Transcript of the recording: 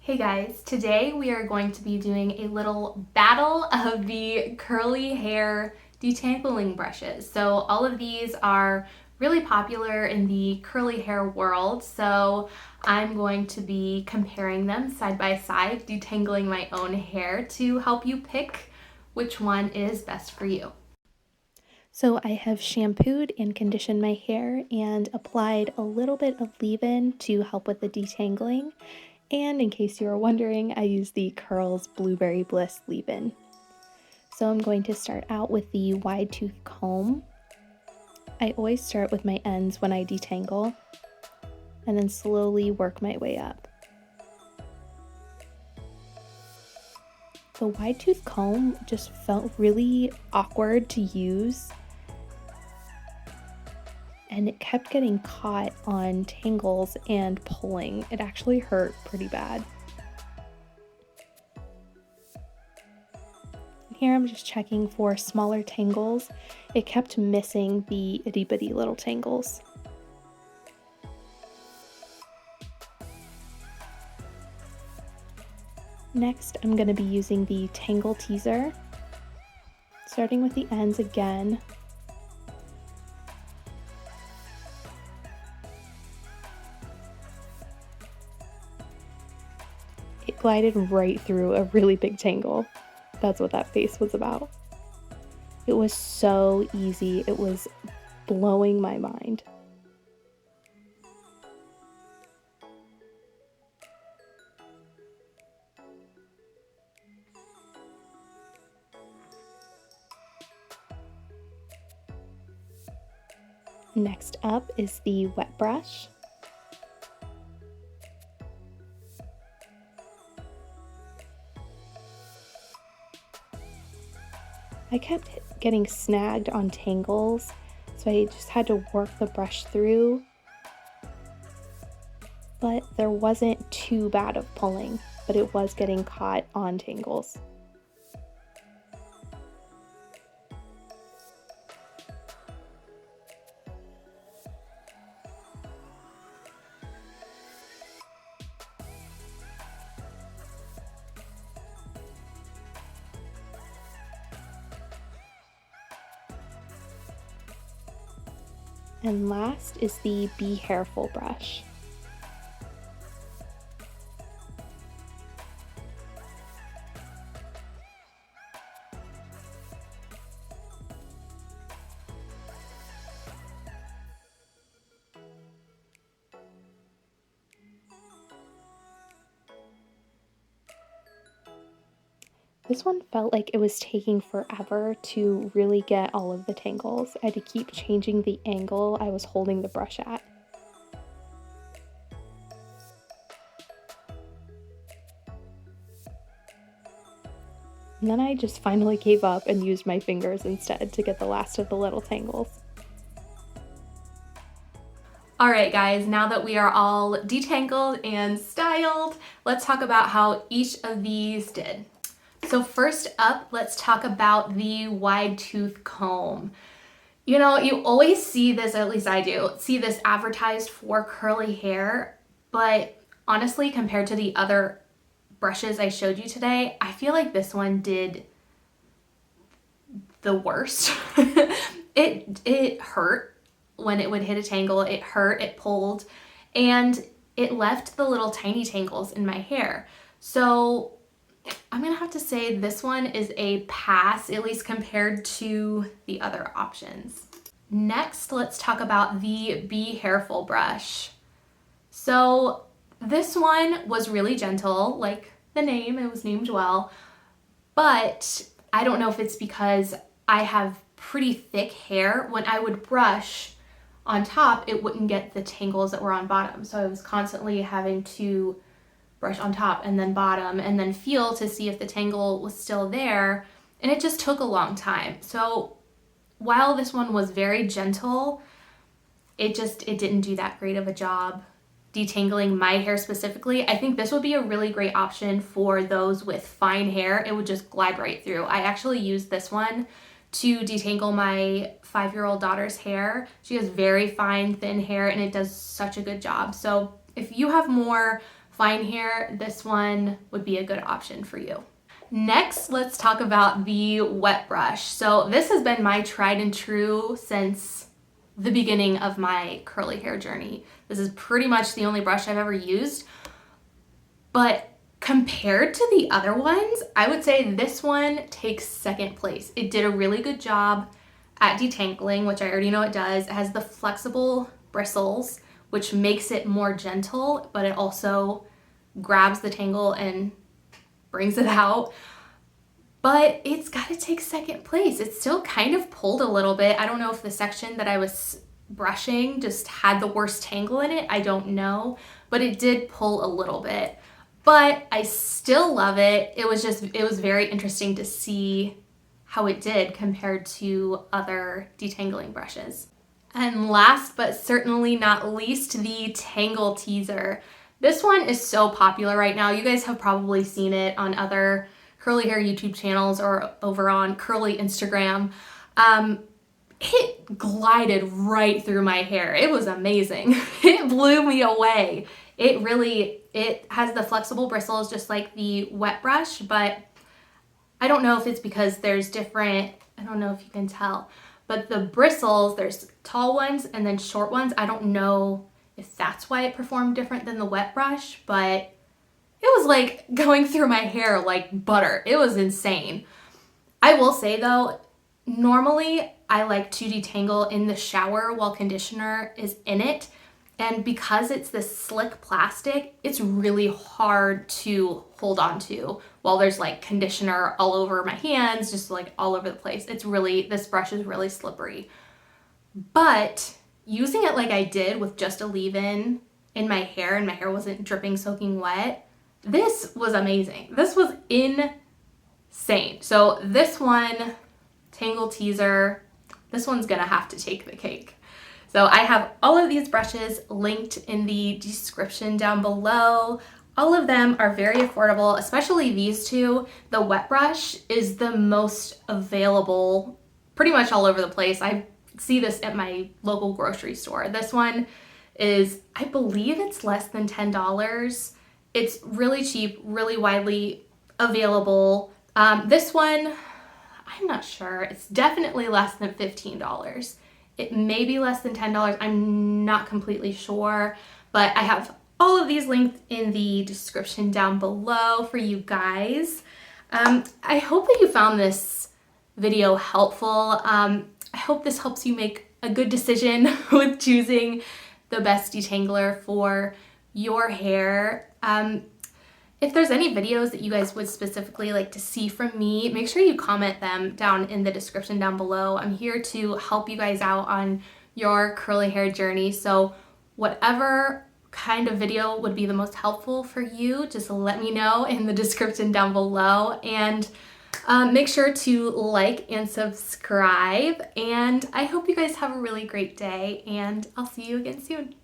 Hey guys, today we are going to be doing a little battle of the curly hair detangling brushes. So all of these are really popular in the curly hair world, so I'm going to be comparing them side by side, detangling my own hair to help you pick which one is best for you. So I have shampooed and conditioned my hair and applied a little bit of leave-in to help with the detangling. And in case you were wondering, I use the Curls Blueberry Bliss leave-in. So I'm going to start out with the Widetooth Comb. I always start with my ends when I detangle, and then slowly work my way up. The Widetooth Comb just felt really awkward to use, and it kept getting caught on tangles and pulling. It actually hurt pretty bad. Here I'm just checking for smaller tangles. It kept missing the itty bitty little tangles. Next, I'm going to be using the Tangle Teezer, starting with the ends again. It glided right through a really big tangle. That's what that face was about. It was so easy. It was blowing my mind. Next up is the wet brush. I kept getting snagged on tangles, so I just had to work the brush through, but there wasn't too bad of pulling, but it was getting caught on tangles. And last is the BeHairful brush. This one felt like it was taking forever to really get all of the tangles. I had to keep changing the angle I was holding the brush at. And then I just finally gave up and used my fingers instead to get the last of the little tangles. All right, guys, now that we are all detangled and styled, let's talk about how each of these did. So first up, let's talk about the Widetooth Comb. You know, you always see this, at least I do, see this advertised for curly hair, but honestly, compared to the other brushes I showed you today, I feel like this one did the worst. It hurt when it would hit a tangle. It hurt, it pulled, and it left the little tiny tangles in my hair. So I'm gonna have to say this one is a pass, at least compared to the other options. Next, let's talk about the BeHairful brush. So this one was really gentle, like the name, it was named well, but I don't know if it's because I have pretty thick hair. When I would brush on top, it wouldn't get the tangles that were on bottom. So I was constantly having to brush on top and then bottom and then feel to see if the tangle was still there, and it just took a long time. So while this one was very gentle, it didn't do that great of a job detangling my hair specifically. I think this would be a really great option for those with fine hair. It would just glide right through. I actually used this one to detangle my 5-year-old daughter's hair. She has very fine, thin hair, and it does such a good job. So if you have more fine hair, this one would be a good option for you. Next, let's talk about the wet brush. So this has been my tried and true since the beginning of my curly hair journey. This is pretty much the only brush I've ever used, but compared to the other ones, I would say this one takes second place. It did a really good job at detangling, which I already know it does. It has the flexible bristles, which makes it more gentle, but it also grabs the tangle and brings it out. But it's got to take second place. It still kind of pulled a little bit. I don't know if the section that I was brushing just had the worst tangle in it. I don't know, but it did pull a little bit. But I still love it. It was very interesting to see how it did compared to other detangling brushes. And last but certainly not least, the Tangle Teezer. This one is so popular right now. You guys have probably seen it on other curly hair YouTube channels or over on curly Instagram. It glided right through my hair. It was amazing. It blew me away. It has the flexible bristles just like the wet brush, but I don't know if it's because there's different, I don't know if you can tell, but the bristles, there's tall ones and then short ones. I don't know if that's why it performed different than the wet brush, but it was like going through my hair like butter. It was insane. I will say though, normally I like to detangle in the shower while conditioner is in it. And because it's this slick plastic, it's really hard to hold on to while there's like conditioner all over my hands, just like all over the place. This brush is really slippery. But using it like I did with just a leave-in in my hair and my hair wasn't dripping, soaking wet, this was amazing. This was insane. So this one, Tangle Teezer, this one's gonna have to take the cake. So I have all of these brushes linked in the description down below. All of them are very affordable, especially these two. The wet brush is the most available pretty much all over the place. I see this at my local grocery store. This one is, I believe it's less than $10. It's really cheap, really widely available. This one, I'm not sure. It's definitely less than $15. It may be less than $10. I'm not completely sure, but I have all of these linked in the description down below for you guys. I hope that you found this video helpful. I hope this helps you make a good decision with choosing the best detangler for your hair. If there's any videos that you guys would specifically like to see from me, make sure you comment them down in the description down below. I'm here to help you guys out on your curly hair journey. So whatever kind of video would be the most helpful for you, just let me know in the description down below. And make sure to like and subscribe. And I hope you guys have a really great day, and I'll see you again soon.